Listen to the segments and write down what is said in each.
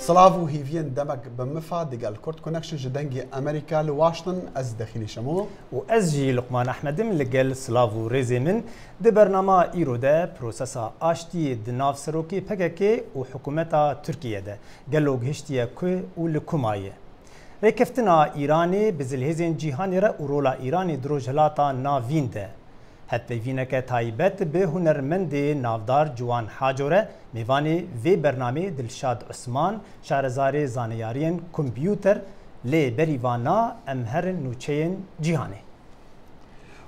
سلاو هيفين دمك بمفا دقال كورت كونكشن جدنجي أمريكا لواشنطن أز داخلي شمو وأزجي لقمان أحمد من لقال سلاو ريزي من دي برنامج إيرو ده بروسسا آشتي دناف سروكي PKK وحكومتا تركيا ده قالوا هشتيا كو ولكماية ركفتنا إيراني بزلهزين جيهاني را ورولا إيراني دروجهلاتا نافين ده حتی وینک تایبت به هنرمند نافدار جوان حاجوره میوانی وی برنامه دلشاد عثمان شهرزار زانیارین کمپیوتر لی بریوانا امهر نوچین جیهانه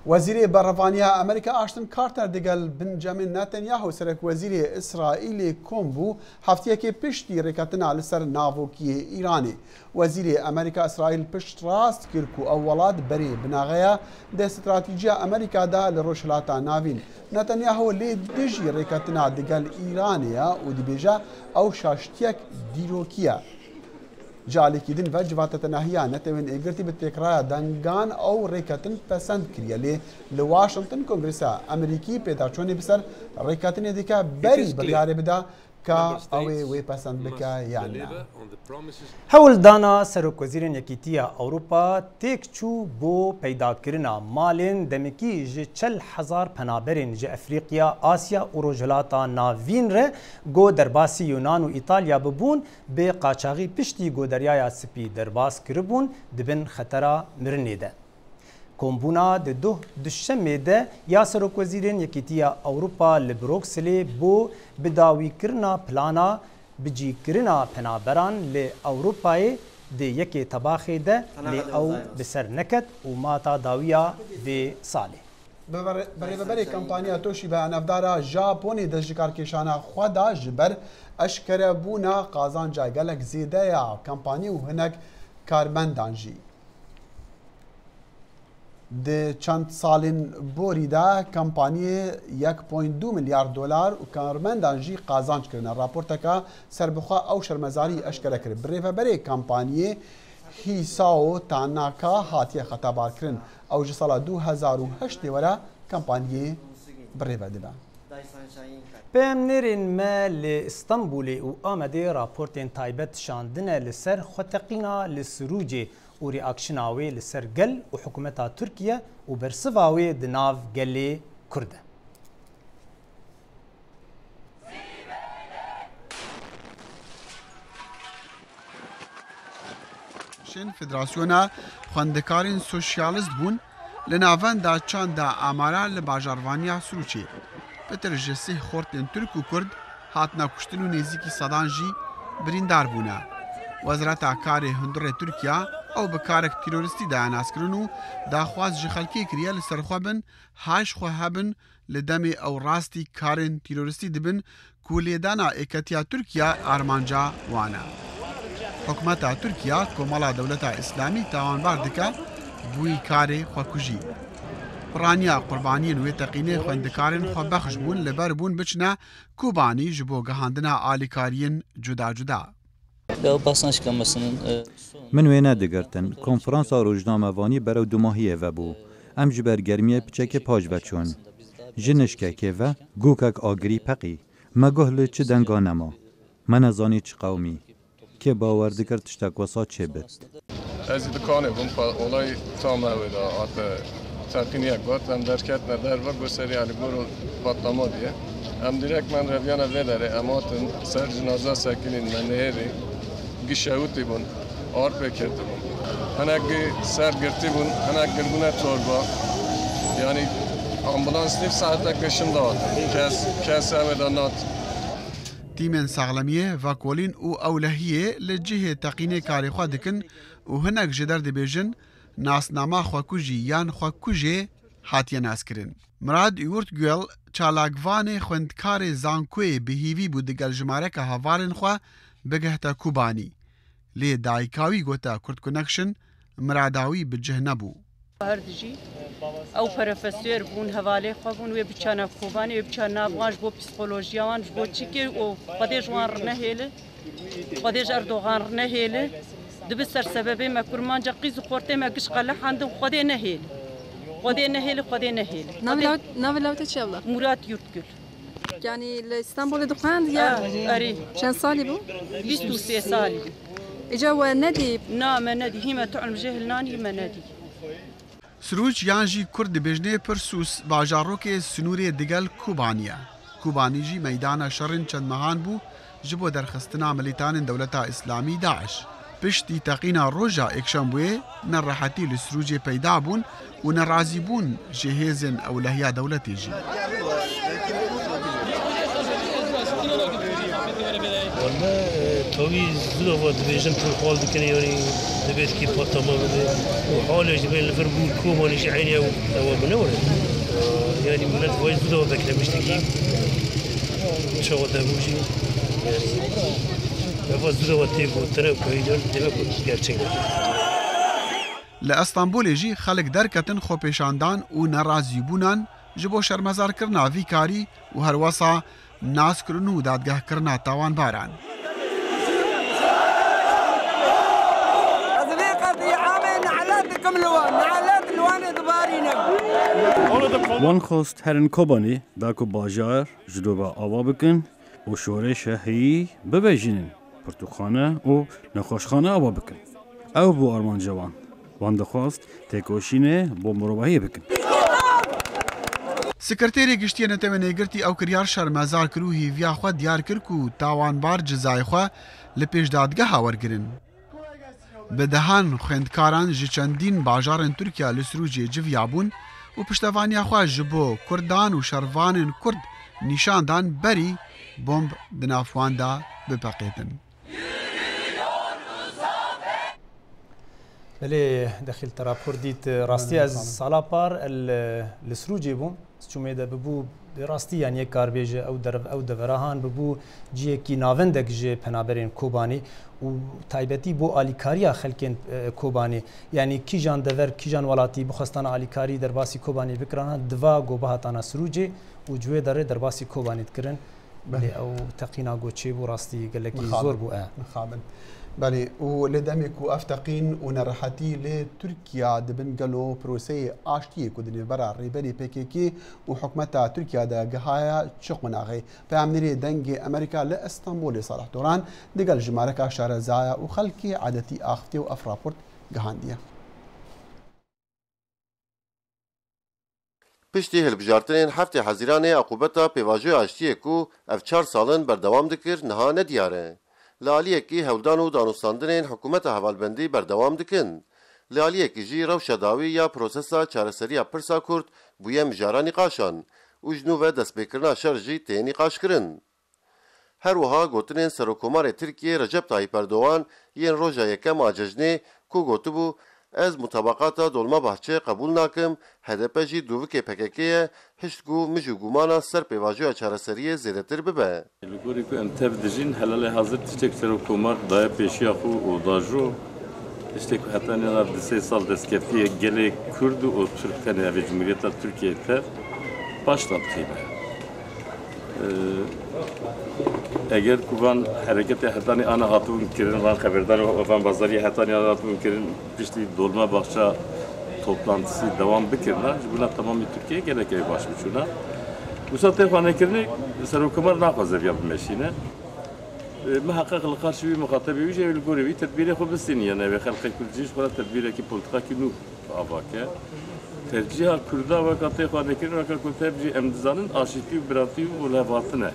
وزير بريطانيا أمريكا أشتن كارتر دقال بنجامين نتنياهو سرك وزير إسرائيل كومبو هفتيكي بشتي ركاتنا لسر نافوكي إيراني وزير أمريكا إسرائيل بشت راست كيركو أولاد بري بناغيا ده استراتيجية أمريكا دا لروشلاتا نافين نتنياهو لي ديجي ركاتنا دقال إيرانيا ودي بيجا أو شاشتيك ديروكيا جالي كيدن وجبات تناهيا نتوين ايغرتي بالتكرار دنگان او ريكاتن پسند كريا لي لواشنطن كونغرسا امريكي بيداچوني بسر ريكاتن ديكا بري بلاري بدا كا اوي وي پسند بكا يعني هول دانا سروک وزیرین یکیتیا اوروپا تیک چو بو پیدا کرنا مالین دمکی ج 40,000 پنابرین ج افریقیا آسیا و روجلاتا ناوین ره گو درباسی یونان و ایتالیا ببون به قاچاغی پشتی گو دریای سپی درباس کربون دبن خطرا مرنی ده کومبونا د دوشنبه ده یا سروک وزیرین یکیتیا اوروپا لبروکسل بو بداوی کرنا پلانا بجی کرنا پنابران لی اوروپای دی یکی تباخی ده لی او بسر نکت و ماتا داویا دی سالی بري كمبانيا توشيبا نفدارا جابوني دجكار كيشانا خدا جبر اشكربونا قازان جاي قالك زيدا يا كمباني وهناك كاربندانجي د چند سالین بوری دا کمپانی 1.2 میلیارد دلار و کارمندانجی قازانج کردن راپورتکا سربخوا او شرمزاری اشکره کرد بریفبری کمپانی هیساو تاناکا هاتی خطابار کردن او جسالا 2008 ورا کمپانی بریفبری با بامنرین ما لإسطنبول و آمده راپورتین تایبت شاندنه لسر خطقینا لسروجی و ریاکشناوی لسر گل و حکومتا ترکیه و برسواوی دناو گلی کرده. شن فدراسیونا خواندکارین سوشیالیست بون لناوان دا چان دا آمارا لباجاروانیا سروچی. بتر جسی خورتن ترک و کرد هاتنا کشتن و نزیکی صدان جی بریندار بونا. وزارت کاری هندره ترکیه او بکارک تروریستی دایناس کرنو داخواز جخلکی کریا لسرخوابن هاش خوابن لدمی او راستی کارن تروریستی دبن کولیدانا اکتیا ترکیه آرمانجا وانا. حکومتا ترکیه کمالا دولتا اسلامی تاوانبار دکا بوی کاری خواکوژی. پرانیا قربانین و تقینه خواندکارن خوابخش بون لبر بون بچنا کوبانی جبو گهاندنا آلیکارین جدا جدا. من وینا دگرتن کنفرانسا روزنامه‌وانی برای دو ماهیه و بو ام جبر گرمیه پچک پاج بچون جنشکه و گوکک آگری پقی مگهل چه دنگانما من ازانی چه قومی که باور دکر تشتک وسا چه بد از دکانه بون olay tam evde hatta takiniye got hem derket ne der ve gösteri ali guru patlama diye hem direkt men reviyana vedere amatın ser cenaze sakinin meneheri gişavuti bun ağır peketi bun hanagi ser girti bun hanagi girgune torba yani ambulans nif saatte kaşımda var kes evde nat تیمن ساغلمیه و کولین او اولهیه لجهه تقینه کاری خوا دکن و هنک جدر دبیجن ناسنامه خواکوژی یان خواکوژه هاتیه ناس کرن. مراد یورت گویل چالاگوان خوندکار زانکوی بهیوی بود دگل جماره که هوارن خوا بگهتا کوبانی. لی دایکاوی گوتا کرد کنکشن مراداوی بجه نبو. هردجی او پروفسور بون حواله خوابون و بچانا کوبانی و بچانا افغانش بو پسیکولوژیان بو چیکی و خودش وان رنهیله خودش اردوغان رنهیله دبستر سببی ما کرمان جا قیز خورته ما گش قله حندم خودی نهیله خودی نهیله ناولاوت چه اولا؟ مراد یورتگل يعني لإسطنبول دخان يا أري شن صالي بو 23 سالي إجا ندي نعم ندي هما تعلم جهل ناني ما ندي سروج یان جی کرد بجنه پرسوس باجاروک سنوری دگل کوبانیا کوبانی جی میدان شرن چند مهان بو جبو درخستنا ملیتان دولتا اسلامی داعش پشتی تقینا روژا اکشنبوی نراحتی لسروج پیدا بون و نرازی بون جهیزن اولهیا دولتی جی توی زود و دیویژن پرخوال بکنه یعنی دبیت کی پاتما بده و حالش بین لیورپول کومانیش عینی و بنوره یعنی من فوز زود و بکنه مشتکی شو دهوجی yani فوز زود و تیگو تنو کویدن دبی gerçekten لاسطنبول جی خلق درکتن خو پیشاندان و نرازی بونان جبو شرمزار کرنا ویکاری و هر وسا ناس کرن و دادگاه کرنا تاوان باران وان خواست هرن کوبانی داکو باجار جلوبا آوا بکن و شورش هی ببیجینن پرتوخانه و نخوشخانه آوا بکن او بو آرمان جوان وان دخواست تکوشینه بو مروباهی بکن سکرتری گشتی نتوانه گرتی او کریار شرمزار کرو هیویا خوا دیار کرکو تاوانبار جزای خوا لپیش دادگاه ورگرن بدهان خوندکاران جی چندین باجارن ترکیا لسروجی جویابون و پشتوانی خوا جبو کردان و شروان کرد نشاندان بری بمب دنافوان دا بپقیتن بله داخل تراپور دیت راستی از سالا پار لسروجی بوم چومه ده ببو راستی یعنی یک کار بیجه او دورهان ببو جیه کی ناوندک جه پنابرین کوبانی و تایبتی بو آلیکاریا خلکین کوبانی یعنی کی جان دور کی جان ولاتی بخواستان آلیکاری در باسی کوبانی بکرانه دوا گوبه هاتانا سروجی و جوه داره در باسی کوبانی تکرن بله او تقینا گوچه بو راستی گلکی زور بو مخابن بله و لدمك وافتقين ونرحتي لتركيا دبن قالوا بروسي اشتي كودني برا ريبني بيكيكي وحكمتها تركيا دا قهايا شقناغي فامنري دنجي امريكا لاسطنبول صالح دوران دقل جماركا شارزايا وخلكي عادتي اختي وافرابورت قهانديه پشتی هلبجارتنین هفته حزیرانه عقوبتا پیواجوی اشتیه کو اف 4 سالن بردوام دکر نها ندیاره. لالیه کی هولدان و دانوستاندنین حکومت حوالبندی بردوام دکن. لالیه کی جی روش داوی یا پروسسا چارەسەریya پرسا کورد بویه مجارا نقاشان و جنو و دست بکرنا شر جی تی نقاش کرن. هر وها گوتنین سروکومار ترکیه رجب طایب اردوغان یین روژا یکم آججنه کو گوتو بو از مطابقات دولما بحچه قبول ناکم هدف جی دووک پککیه هشتگو مجو گومانا سر پیواجوی چارەسەریه زیدتر ببه. لگوری که امتف دجین حلال حاضر تشتک سروکومار دای پیشی خو و داجو تشتک حتی نیار 3 سال دستکفتی گله کرد و ترکتن و جمهوریت ترکیه تر başlat kıyma. Eğer kuvan hareketi hatani ana hatun kirin van haberdar van bazari hatani ana hatun kirin pişti dolma bahçe toplantısı devam bikirler. Buna tamam Türkiye gerekli başmışına. Bu saatte fanekirini sarıkumar nafazır yapmışine. محقق القرشوي مخاطبي وجه الجوري تدبيره خو بالسنيه انا بخلق كل جيش ولا تدبيره كي بولتقا كنو افاكا ترجيح كردا وقتي خانكين وكل تبجي امزانن اشيتي براتي ولا باطنه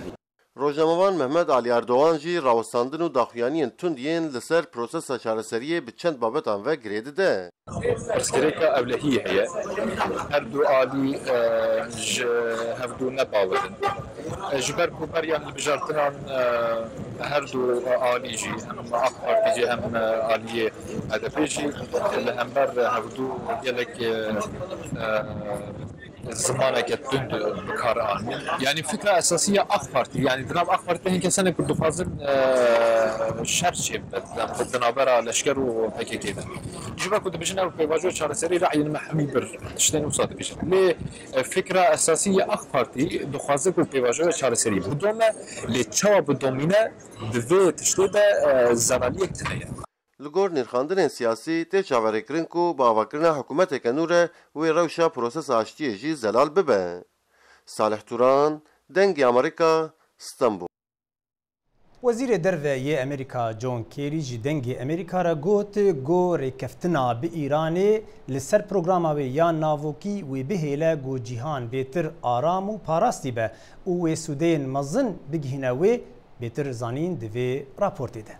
روجنامه‌وان محمد علی اردوغان جی راوستاندن و داخویانین تندین لسر پروسسا چارەسەریه به چند بابتان و گریده ده. پرسکریکا اولهی هیه هر دو آلی هفدو نباورن جبر کوبر یعنی بجارتنان هر دو آلی جی هم اق پارتی جی هم آلی هدفی جی هم بر هفدو گلک زمانه که تند بکار آن یعنی فکر اساسی AK Parti yani درام AK Parti هنگه سنه کرد فازن شر چه بدنابر لشکر و PKK ده جبر کد بجنه و پیواجو چارەسەری رعی محمی بر تشتین وصاد بیش لی فکر اساسی AK Parti دخوازه کو پیواجو چارەسەری بدومه لی چوا بدومینه دوی تشتی ده زرالی اکتنیه لگور نرخاندن سیاسی تی چاوریکرین کو با آواکرنا حکومت کنوره و روشا پروسس آشتی جی زلال ببه. صالح توران دنگی ئەمریکا ستەمبول. وزیر دەرڤە ئەمریکا جۆن کێری ji dengê Amerîka re got got rêkeftina bi Îranê li ser programavê ya navokî wê bihêle got cîhan bêtir aram û parastî be û wê sûdeyên mezin bigihîne wê bêtir zanîn di vê raportê de.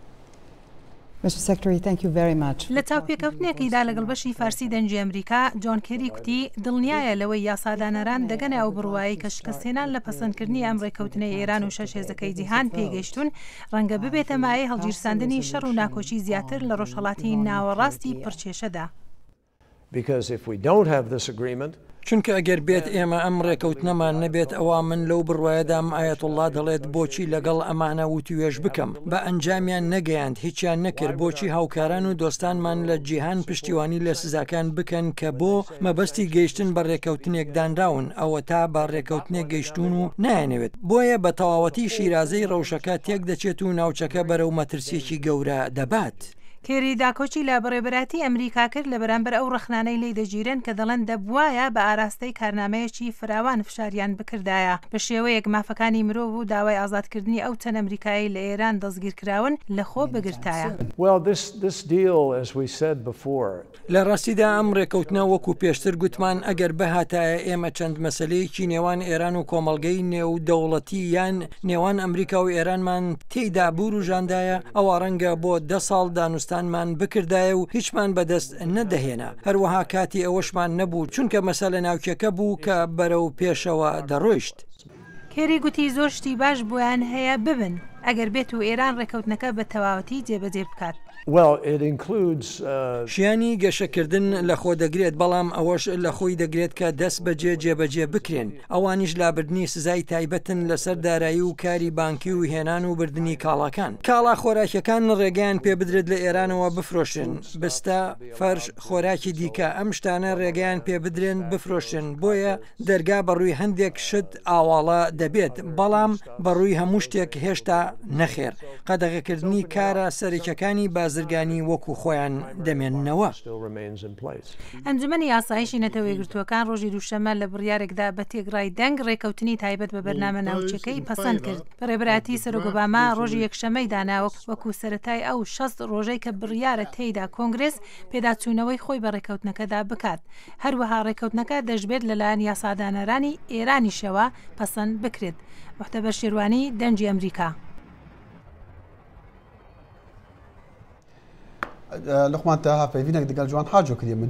Mr. Secretary, thank you very much. لە چاوپێکەوتنێکیدا لەگەڵ بەشی فارسی دەنجی ئەمریکا جۆن کێری کوتی دڵنیایە لەوەی یاسادانەران دەگەنە ئەو بڕوایی کە شکستێنان لە پەسەندکردنی ئەم ڕێکەوتنەی ئێران و شەش هێزەکەی جیهان پێگەیشتون ڕەنگە ببێتە مایەی هەڵگیرساندنی شەڕ و ناکۆچی زیاتر لە ڕۆژهەڵاتی ناوەڕاستی پڕچێشەدا. چونکە ئەگەر بێت ئێمە ئەم ڕێکەوتنەمان نەبێت ئەوە من لەو بڕوایەدام ئایەتوڵڵا دەڵێت بۆچی لەگەڵ ئەمانە وتوێژ بکەم بە ئەنجامیان نەگەیاند هیچیان نەکرد بۆچی هاوکاران و دۆستانمان لە جیهان پشتیوانی لە سزاکان بکەن کە بۆ مەبەستی گەیشتن بە ڕێکەوتنێک دانراون ئەوە تا بە ڕێکەوتنێک گەیشتون و نایەنەوێت بۆیە بە تەواوەتی شیرازەی ڕەوشەکە تێک دەچێت و ناوچەکە بەرەو مەترسیەکی گەورە دەبات. کێری داکۆچی لە بەڕێبەراتی ئەمریکا کرد لە بەرامبەر ئەو ڕخنانەی لێ دەگیرن کە دەڵێن دەبوایە بە ئاراستەی کارنامەیەکی فراوان فشاریان بکردایە بە شێوەیەک مافەکانی مرۆڤ و داوای ئازادکردنی ئەو چەند ئەمریکایی لە ئێران دەستگیرکراون لە خۆ بگرتایە. لە ڕاستیدا ئەم ڕێکەوتنە وەکو پێشتر گوتمان ئەگەر بەهاتایە ئێمە چەند مەسلەیەکی نێوان ئێران و کۆمەڵگەی نێو دەوڵەتی یان نێوان ئەمریکا و ئێرانمان تێیدا بوروژاندایە ئەوە ڕەنگە بۆ 10 ساڵ دانوستانمان بکردایە و هیچمان بەدەست نەدەهێنا هەروەها کاتی ئەوەشمان نەبوو چونکە مەسەلە ناوچەکە بوو کە بەرەو پێشەوە دەڕۆیشت. کێری گوتی زۆر شتی باش بۆیان هەیە ببن ئەگەر بێت و ئێران ڕێکەوتنەکە بە تەواوەتی جێبەجێ بکات. ژیانی گەشەکردن لە خۆ دەگرێت بەڵام ئەوەش لە خۆی دەگرێت کە دەست بەجێ جێبەجێ بکرێن ئەوانیش لابردنی سزای تایبەتن لەسەر دارایی و کاری بانکی و هێنان و بردننی کاڵاکان کاڵا خۆراکیەکان ڕێگەیان پێ بدرێت لە ئێرانەوە بفرۆشن بستە فەرش خۆراکی دیکە ئەم شتانە ڕێگەیان پێ بدرێن بفرۆشن بۆیە دەرگا بەڕووی هەندێک شت ئاواڵە دەبێت بەڵام بەڕووی هەموو شتێک هێشتا نەخێر قەدەغەکردنی کارە سەرکیەکانی بازرگانی وەکو خۆیان دەمێننەوە. ئەنجومەنی یاسایشی نەتەوەی گرتووەکان ڕۆژی دووشەمە لە بڕیارێکدا بە تێگڕای دەنگ ڕێکەوتنی تایبەت بە بەرنامە ناوچەکەی پەسەند کرد. بەڕێبەراتی سەرۆک ئۆباما ڕۆژی یەکشەمەی داناوە وەکو سەرەتای ئەو 60 ڕۆژەی کە بڕیارە تێیدا کۆنگرس پێداچوونەوەی خۆی بە ڕێکەوتنەکەدا بکات. هەروەها ڕێکەوتنەکە دەژبێت لەلایەن یاسادانەرانی ئێرانیشەوە پەسەند بکرێت. محتەبەر شێروانی دەنجی ئەمریکا. لقمان تاها فينك دقال جوان حاجه كريم من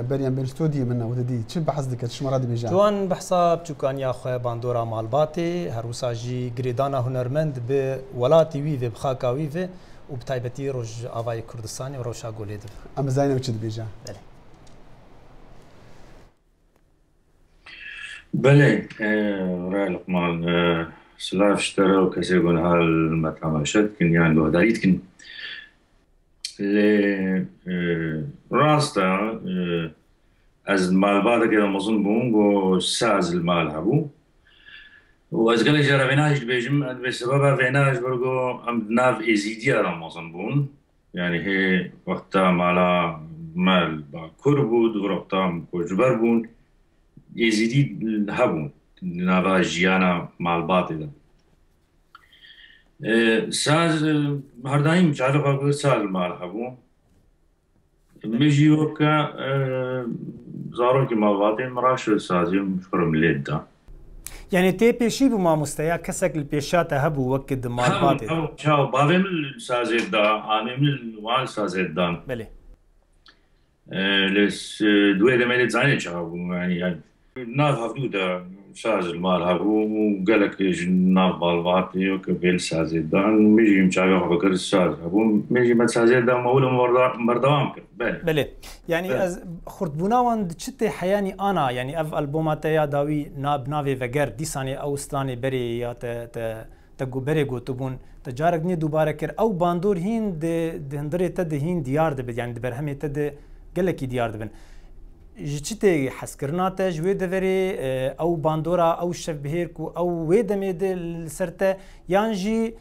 بريان بين استوديو من ودي تشم بحث دك شمرا دي بيجان جوان بحساب چوكان يا خو باندورا مالباتي هروسا جي غريدانا هنرمند ب ولاتي وي بخاكا وي وبتايبتي روج افاي كردستاني وروشا غوليد ام زينب تشد بيجان بله رأي لقمان سلاف اشترى وكسي يقول هالمطعم شد كن يعني لو داريت كن راستا از مالباتا كده مظن بون و ساز المال هبو و از قال جرى فيناج بيجم بسبب فيناج برضو ام ناف ازيديا رمضان بون يعني هي وقتها مالا مال باكربود وقتها كوجبر بون ازيدي هبون نافا جيانا مالباتا ده ساز هر دایم چالو خواهد ساز مال هبو میجی وکا زارو که مالباتی مراشد سازیم شکرم لید دا يعني تي بيشي بما مستيا كسك البيشات هبو وكد مالباتی شاو باویم سازید دا آمیم وال سازید دا بله لس دوی دمیل زنی چاو يعني ناف هفدو دا ساز المال هبو وقالك جناف بالباطي وكبيل سازيد دان ميجي مشاغا بكر ساز هبو ميجي ما سازيد دان مولو مردوام كر بله يعني از خردبوناوان چته حياني انا يعني اف البومات يا داوي ناب نافي وگر ديساني او ستاني بري يا ت بري گوتبون تجارك ني دوباره كر او باندور هين د هندري تد هين ديار دب يعني برهم تد قالك ديار دبن جتي حسكرناته جوي دفري او باندورا او شبهيركو او ويدميد السرته يانجي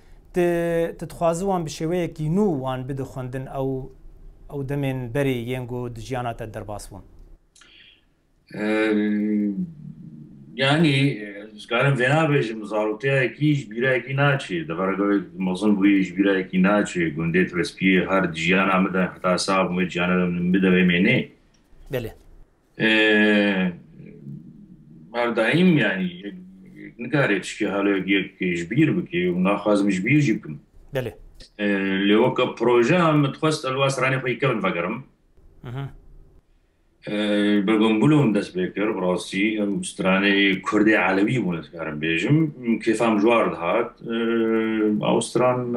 تتخوازوان بشويه كي نو وان بده خوندن او دمن بري ينغو دجيانات الدرباسون يعني قالم فينا بيج مزاروتي كيش بيراكي ناتشي دبر مظن بيج بيراكي ناتشي قنديت رسبي هار جيانا مدى حتى صاب مجانا من بدا بيميني بله هر دايم يعني نقاري تشكي هالو كيش بير بكي وناخذ مش بيجيبكم بله اللي هو كبروجا متخصص الواس راني خوي كمل فقرم بقوم بلون دست بكر براسي مستراني كردي علوي بونس كارم بيجم كيف هم جوارد هات أوستران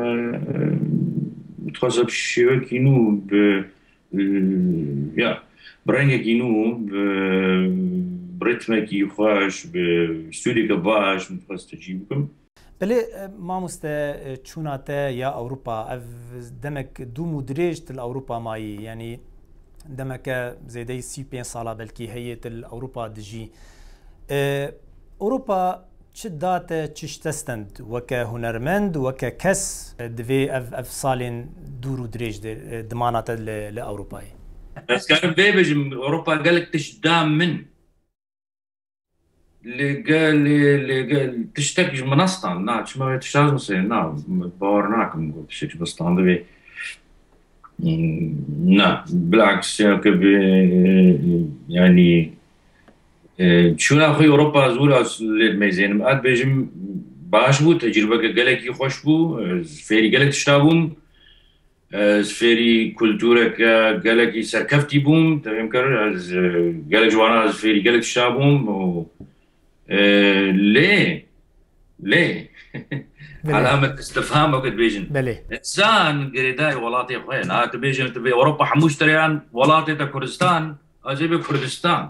متخصص بشيء كينو يا برنج كينو برتمه كي خوش بستودي كباش متخصص تجيبكم بله ما مسته چوناته یا اوروبا دمك دو مدرجت الاوروبا ماي يعني دمك زيدي 35 ساله بلكي هيئه الاوروبا دجي اوروبا شدات تشتستند وكهنرمند وككس دفي اف صالين دورو دريج دمانات لاوروبا بس كان بيجم اوروبا قالك تشدام من اللي قال تشتكي منصتان ناش ما تشتاز مسين نا باورناكم قلت شيء بس طاندبي نا بالعكس يعني شو ناخذ اوروبا زورا الميزان مقاد بيجم باش بو تجربه قالك يخش بو فيري قالك تشتابوم فيري كولتورك قالك سركفتي بوم تمام كر قالك جوانا فيري قالك تشتابوم ليه علامة استفهام وقت بيجن بلي إنسان قريداي ولاتي خوين هات بيجن تبي أوروبا حموش تريان ولاتي تا كردستان أجيب كردستان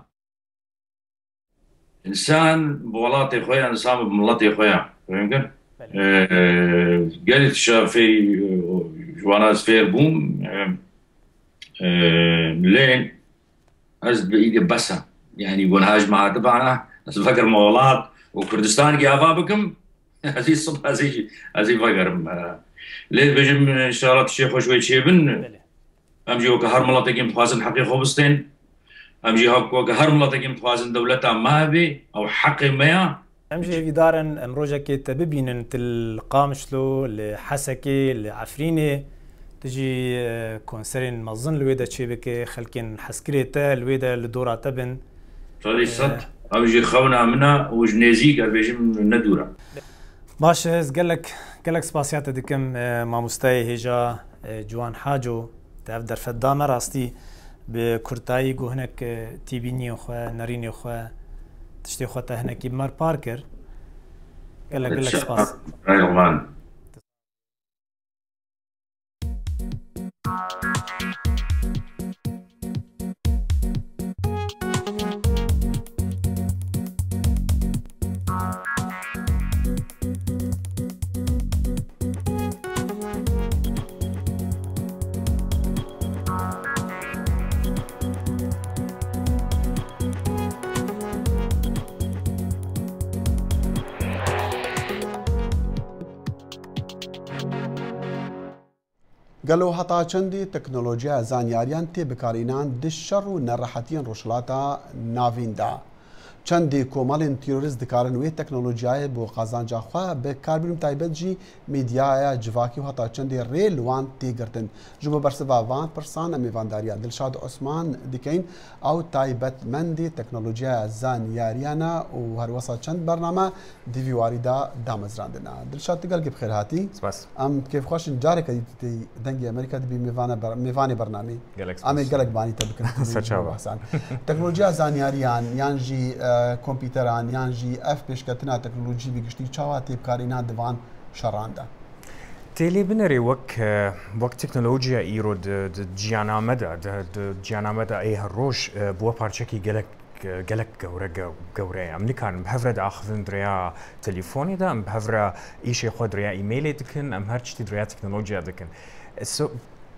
إنسان بولاتي خوين إنسان بملاتي خوين فهمت؟ قالت شافي جوانا سفير بوم لين أزد بإيدي بسا يعني يقول هاج مع تبعنا بس فكر مولات وكردستان كي أفابكم هذه الصبح هذه فكر ليه بيجم إن شاء الله الشيخ وشوي شيبن أمجي وكهر ملاتكين متوازن حقي خوبستين أمجي وكهر ملاتكين متوازن دولتها ما بي أو حقي ميا أمجي في دارن أمروجا كي تببين القامشلو لحسكي لعفريني تجي كونسرين مظن الويدا تشيبك خلكين حسكريتا الويدا لدورا تبن صدي صد أمجي خونا منا وجنيزي قال بيجم ندورا باش قالك سباسيات دكم ما مستاي هيجا جوان حاجو تفدر فدام راستي بكرتاي جو هناك تيبيني اخو ناريني اخو تشتي اخوته هناك مار باركر قالك سباس قالوا هتا چندی تکنولوژیا زانیاریان تی بکارینان دشر و نرحتین روشلاتا ناویندا چندی کومالین تیروریست دکارن وی تکنولوژیای بو قازانجا خوا به کاربرم تایبت جی میدیای جواکی و هتا چندی ریل وان تی گرتن جو برسوا وان پرسان امیوانداریا دلشاد عثمان دکین او تایبت مندی تکنولوژیا زانیاریانا و هر وسط چند برنامه دیوی واریدا دامزراندنا دلشاد تقال که بخیر هاتی سپاس ام کیف خوش جاره کدی دنگی امریکا دی میوانی برنامه امی گلک بانی تبکن سرچاوا تکنولوژیا زانیاریان یانجی کۆمپیوتەران یانژی ئەف پێشکەتنا تەکنۆلۆژی بگشتی چاوا تێبکارینان دەوان شەڕاندا تێلێ بنەرێ وەک تەکنۆلۆژیا ئیرۆ گیانامەدا گیانامەدا ئەی هەر ڕۆژ بووە پارچەکی gelek gewre am nikan bhevre da akhvin dreya telefoni da am bhevre işe xwe dreya e-mail dikin am her çti dreya teknolojiya dikin so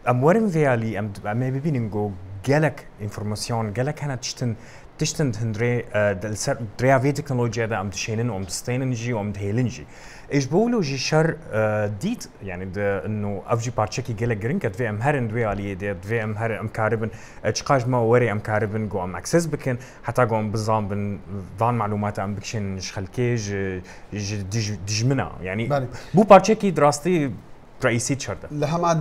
am warin veali am me bibinin go gelek informasyon gelek hena tiştin تشتند هندري دريا في تكنولوجيا دا ام تشينن وام تستيننجي وام تهيلنجي ايش بقولوا جي شر ديت يعني انه افجي بارتشكي جيلا جرينكت في ام هرن دوي علي دي في ام هر ام كاربن اشقاج ما وري ام كاربن جو ام اكسس بكن حتى جو ام بزام بن ضان معلومات ام بكشن شخلكيج دجمنا يعني بو بارتشكي دراستي رئيسي شرطه لهم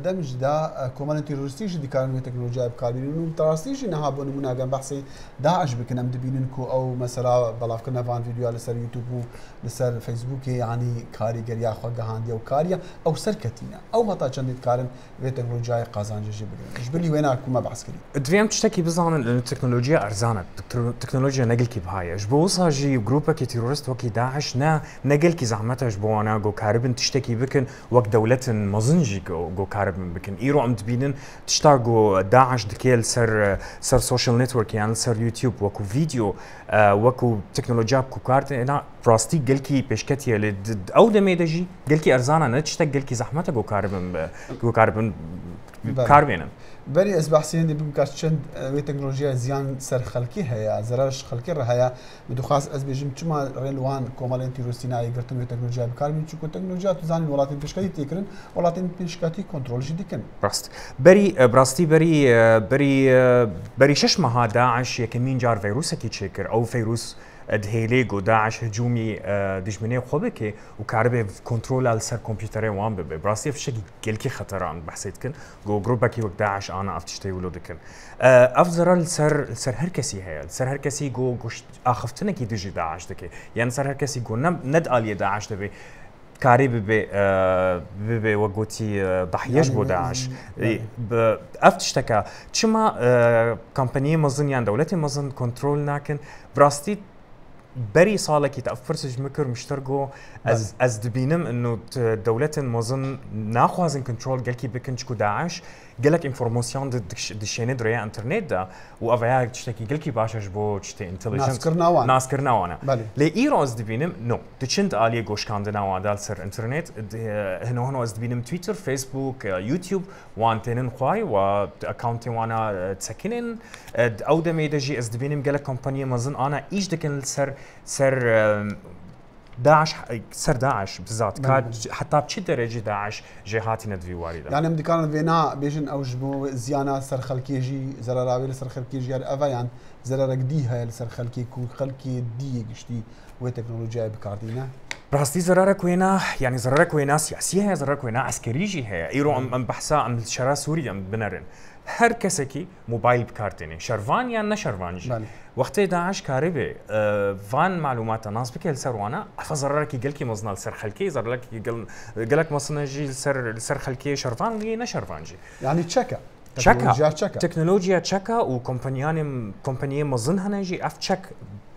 دمج دا كومان تيرورستيش دي كانوا تكنولوجيا بكاربين تراستيش انها بون مناغم بحثي داعش بكن ام دبينكو او مثلا بلاف كنا فان فيديو على سر يوتيوب لسر فيسبوك يعني كاريجريا خو غاندي او كاريا او سركتينا او هتا چند كارن في تكنولوجيا قازانجي جبل جبلي وين كما بحث كري دويم تشتكي بزان التكنولوجيا ارزانه التكنولوجيا نقل كي بهاي جبوصا جي جروبا كي تيرورست وكي داعش نقل كي زعمتها جبوانا جو كاربن تشتكي بكن وقت دولة مازنجي جو كاربن بكن ايرو عم تبينن تشتاقو داعش دكيل سر سوشيال نتورك يعني سر يوتيوب وكو فيديو وكو تكنولوجيا بكو كارت انا براستي قلكي بيشكتي او دميدجي قلكي ارزانا نتشتاق قلكي زحمتها جو كاربن كاربن بري اسبح سيندي بمكاش چند وی تکنولوژیا زیان سر خلکی هيا زرارش خلکی را هيا بدو خاص از بيجم چما ريلوان کومالن تيروستينا يگرتن وی تکنولوژیا بکاربن چکو تکنولوژیا تو زاني ولاتين پیشکتی تکرن ولاتين پیشکتی کنترل جدی کن راست براستي بري شش مها داعش يكمين جار فيروس كي تشكر او فيروس دهيليغو داعش هجومي دجمني خوبك وكاربه كنترول على سر كمبيوتر وان براستي في شيء كلكي خطران بحسيتكن جو جروبك وقت داعش انا افتشتي ولودكن افزر السر هركسي هي السر هركسي جو اخفتنا كي دجي داعش دكي يعني سر هركسي جو ند علي داعش دبي كاري ببي وقوتي ضحيش بو داعش افتشتكا تشما كمباني مزن يعني دولتي مزن كنترول ناكن براستي بري صالك يتأفرسج مكر مشترقو از دبينم انه دولة مازن ناخوازن كنترول قالكي بكنشكو داعش قالك انفورماسيون دشيني دريا انترنت دا وافيا تشتكي قالكي باشا جبو تشتي انتليجنس ناس كرناوانا لي ايرو از دبينم نو تشنت الي غوش كاندنا دال سر انترنت هنا از دبينم تويتر فيسبوك يوتيوب وان تنن خوي و اكونتي وانا تسكنن او دميدجي از دبينم قالك كومباني مازن انا ايش دكن سر داعش سر داعش بالذات كان حتى بشي درجه داعش جهاتي ندفي وارده يعني بدي كان فينا بيجن او جبو زيانه سر خلكيجي زراراوي سر خلكيجي افا يعني زرار قديها سر خلكي كو خلكي دي قشتي وتكنولوجيا بكاردينا براستي زرارك وينا يعني زرارك وينا سياسيه زرارك وينا عسكريجي هي ايرو ام بحثا عن الشرا سوريا بنرن هر کسی موبایل بکارتنی شروان یا نه شروانجی وقتی داعش کاری وان معلومات ناس بکل سروانا افضل کی گل کی مزنال سر خلکی زر لك گلک مثلا جی سر خلکی شروان ولی نه شروانجی يعني تشكا تكنولوجيا تشكا وكومبانيان مزن هنجي اف تشك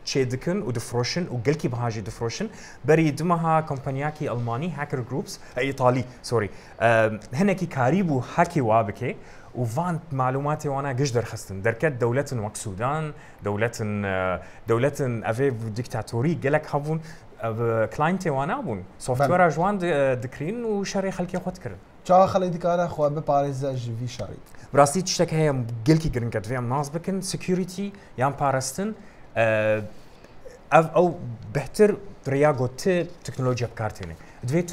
شيدكن ودفروشن وقلكي بهاجي دفروشن بري دمها كومبانياكي الماني هاكر جروبس ايطالي سوري هناكي كاريبو هاكي وابكي وفان معلوماتي وانا قدر خستن دركات دولة وك السودان دولة افي ديكتاتوري قالك هافون كلاينتي وانا بون سوفت وير جوان دكرين وشري خلكي خود كرن چا خلي ديكارا خو بباريز في شري براستي تشتك هي قلكي جرنكت في ناس بكن سكيورتي يام بارستن او بهتر رياغو تكنولوجيا بكارتيني دوی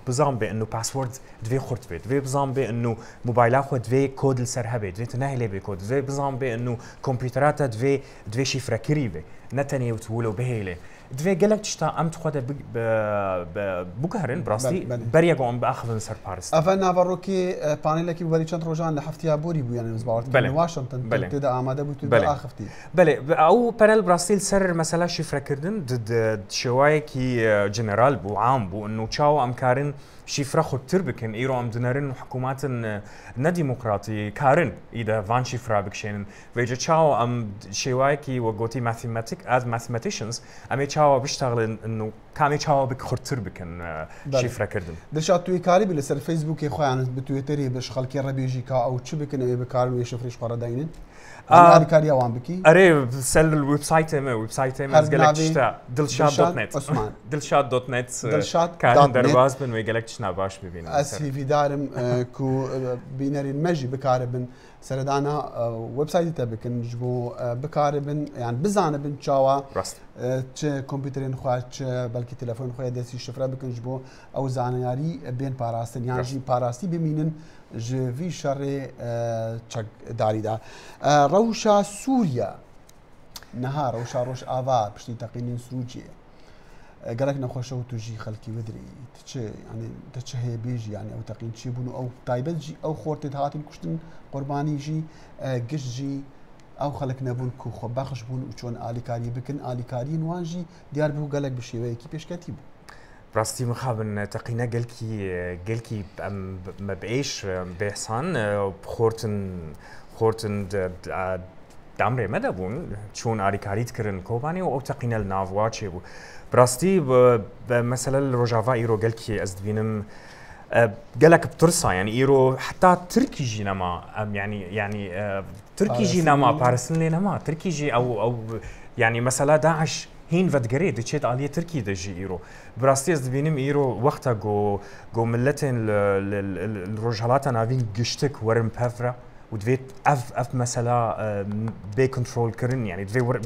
بزام به انه پاسورد دوی خورد بید دوی بزام به انه موبایل خود دوی کد لسر هبه دوی تنهی به کد دوی بزام به انه کامپیوترات دوی شifre کری به نتنی وتولو بهیله دوی گلک تشتا ام تخوده بگهرن براستی بریا گم باخذن سر پاریس افن نافروکی پانیل کی ولی چند روزان لحفتیا بوری بو یعنی مزبارت واشنطن تدا آماده بود تو آخفتی بله او پرل براستی سر مثلا شifre کردن ضد شوای کی جنرال بو عام بو انه تشاو امكارن شifre خودتر بکن ایرو ام دنرن حکومات نه ديمقراطي كارن اذا فان شifre بکشن ویجا تشاو ام شوای کی و گوتی ماثماتیک از ماثماتيشنز ام چاوە بشتغلن انه کامی چاوە بخورتر بکەن شیفرەکردن دەشات توی کاری بە لەسەر فەیسبووکی خۆیان بتوێتەری بەش خەڵکی ڕەبێژی کا ئەو چ بکەن ئەوێ بکارن وێ شفریش خۆڕەداینن کاری ئەوان بکی ئەرێ سەر وبسایتێمە وبسایتێمە گەلێک شتە دڵشاد.net کارن دەرباز بن وێ گەلێک شتنا باش ببینن ئەسیڤیدارم کو بینەرین مەژی بکارە بن سەردانە وبسایتی تە بکەن ji بۆ بکارە بن یان بزانە بن چاوە چ کۆمپیوتەرێن خوا چ بەلکی تەلەفۆن خۆی دەستی شفرە بکەن ji بۆ ئەو زانیاری بێن پاراستن یانژی پاراستی ببینن ji vî şerê çekdarî de rewşa Sûriye niha rewşa Rojava piştî teqînên Sûriyê gelek nexweşe û tu jî xelkî wedirî çi yanî te çi heye bêjî yanî ew teqîn çi bûn û ew taybet jî ew xortê hatin kuştin qurbanî jî giş jî ew xelek nebûn ku xwebex bûn û çûn alîkariyê bikin alîkariyên wan jî diyar bû gelek bi şêweyekî pêşketî bû ڕاستی مخابن تەقینە گەلکی مە بەئێش بێحسان خۆرتن دامرێمە دەبوون چۆن ئاریکاریت کردن کۆبانی و ئەو تەقینە لە ناووا چێ بوو بڕاستی مەسەلە لە ڕۆژاوا ئیرۆ گەلکی ئەس دبینم گەلک بترسا یعنی ئیرۆ حتا ترکیژی نەما ینی ترکیژی نەما پارستن لێ نەما ترکیژی ئەو ینی مەسەلا داعش هین ڤەدگەرێ دەچێت ئالیە ترکی دەژی ئیرۆ بڕاستی ئەس دبینم ئیرۆ وەختە گۆ ملەتێن ڕۆژهەڵاتە ناوین گشتک وەرم پەفرە و دوێت ئەف مەسەلا بێ کنترۆلکردن ینی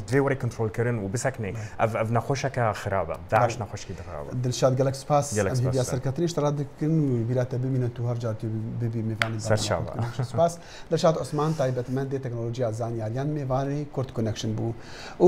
دوێ وەرە کنترۆلکردن و بسەکنێ ئەف نەخۆشەکە خراپە داعش نەخۆشکی دەخراپە دڵشاد گەلک سپاس ئەمیا سەرکەتنیش تەڕات دەکەن و بیراتە ببینە تو هەر جارتی ببی میوانی سەرچاوە سپاس دڵشاد عوسمان تایبەتمەندێ تەکنۆلۆژیا زانیاریان میوانی کورد کۆنەکشن بوو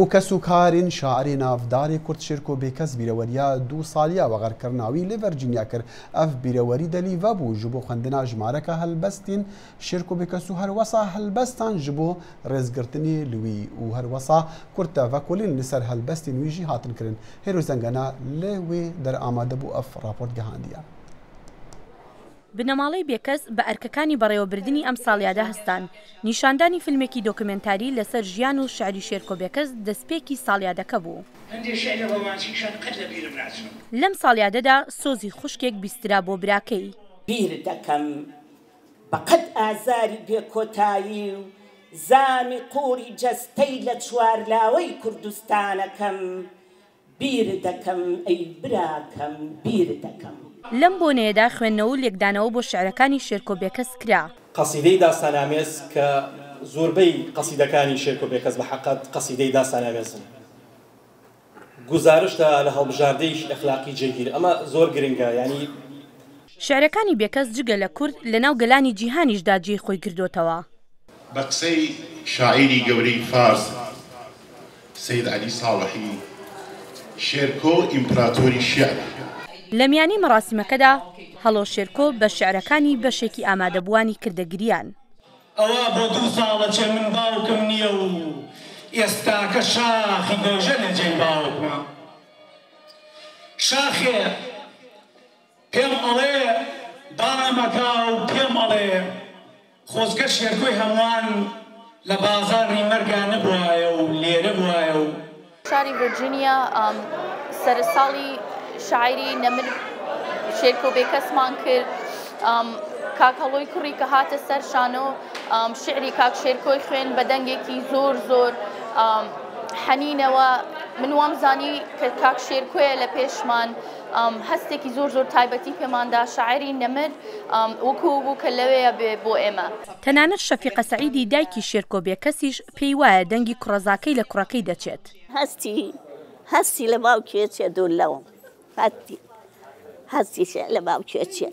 و کەس و کارین شاعری نافداری کورد شێرکۆ بێکەس بیرەوەریە 2 ساڵیا وەغەرکردناوی لە ڤەرجینیا کرد ئەف بیرەوەری دەلیڤە بوو ji بۆ خوێندنا ژمارەکە هەلبەستین شێرکۆ بێکەس و هەروەسا هەلبەستان ji بۆ ڕێزگرتنی لوی و هەروەسا کورتە ڤەکۆلین لەسەر هەلبەستی نوێژی هاتنکردن هێرو زەنگەنا لێ وێ دەرئامادە بوو ئەف راپۆرت گەهاندیە بنەماڵەی بێکەس بە ئەرکەکانی بەڕێوەبردننی ئەم ساڵیادا هەستان نیشاندانی فیلمێکی دۆکمنتاری لەسەر ژیان و شعری شێرکۆ بێکەس دەستپێکی ساڵیادەکە بوو لەم ساڵیادەدا سۆزی خوشکێک بیسترا بۆ براکەی بیر دەکەم بەقەت ئازاری بێکۆتایی و زامی قوڕی جەستەی لە چوارلاوەی کوردستانەکەم بیر دەکەم ئەی براکەم بیر دەکەم لەم بۆنەیەدا خوێندنەوە و لێکدانەوە بۆ شعرەکانی شێرکۆ بێکەس کرا قەسیدەی داستانامێز کە زۆربەی قەسیدەکانی شێرکۆ بێکەس بە حەقەت قەسیدەی داستانامێزن گزارشدا لە هەڵبژاردەیەکی ئەخلاقی جێگیر ئەمە زۆر گرنگە ینی شعرەکانی بێکەس جگە لە کورد لەناو گەلانی جیهانیشدا جێی خۆی کردوتەوە بە قسەی شاعیری گەورەی فارس سید عەلی ساڵحی شێرکۆ ئیمپراتۆری شێعر لە میانی مەراسیمەکەدا هەڵۆ شێرکۆ بە شعرەکانی بەشێکی ئامادەبووانی کردەگریان ئەوە بۆ 2 ساڵە چێ من باوکم نییە و ئێستاکە شاخی گۆژە لە جێی باوکمە شاخێ پێم ئەڵێ دامەکە و پێم ئەڵێ خۆزگە شێرکۆی هەمووان لە بازاڕی مەرگا نەبوایە و لێرە بوایە و شاری ڤرجینیا سەرساڵی شاعری نەمر شێرکۆ بێکەسمان کرد کاکەڵۆی کوڕی کە هاتە سەر شانۆ شعری کاک شێرکۆی خوێن بە دەنگێکی زۆر زۆر حەنینەوە من وامزانی کە کاک شێرکۆیە لە پێشمان هەستێکی زۆر زۆر تایبەتی پێماندا شاعری نەمر وەکو بوو کە لەوەیە بێ بۆ ئێمە تەنانەت شەفیقە سەعیدی دایکی شێرکۆ بێکەسیش پێی وایە دەنگی کوڕەزاکەی لە کوڕەکەی دەچێت هەستی لە باوکێ چێ دوور لەوە هەستیش لە باوکێ چێ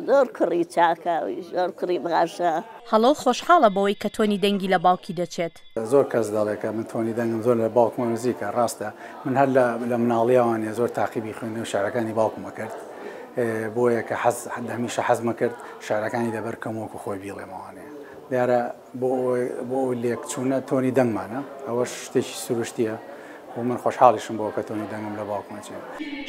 زۆر کوڕی چاکاوی زۆر کوڕی باشە هەڵۆ خۆشحاڵە بەوەی کە تۆنی دەنگی لە باوکی دەچێت زۆر کەس دەڵێکە من تۆنی دەنگم زۆر لە باوکمە نزیکە ڕاستە من هەر لە مناڵیاوانێ زۆر تاقیبی خوێندن و شارەکانی باوکمە کرد بۆیە کە هەمیشە حەزمە کرد شارەکانی دەبەرکەم وەکو خۆی بیڵێمەوانەیە دیارە بۆ لێکچوونە تۆنی دەنگمانە ئەوە شتێکی سروشتیە و من خۆشحاڵیشم بۆ کە تۆنی دەنگم لە باوکمە چێت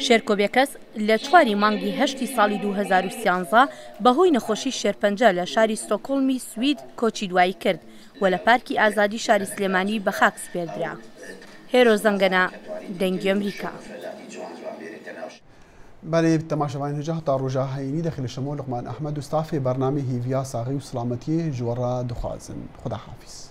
شێرکۆ بێکەس لە 4 مانگی 8 ساڵی 2013 بەهۆی نەخۆشی شێرپەنجە لە شاری ستۆکۆڵمی سوید کۆچی دوایی کرد و لە پارکی ئازادی شاری سلێمانی بە خاک سپێردرا هێرۆ زەنگەنە دەنگی ئەمریکا. بله تماشاوان هجا تا روجا هینی داخل شمول لقمان احمد و استافی برنامه هیویا ساغی و سلامتی جورا دخوازن. خدا حافظ.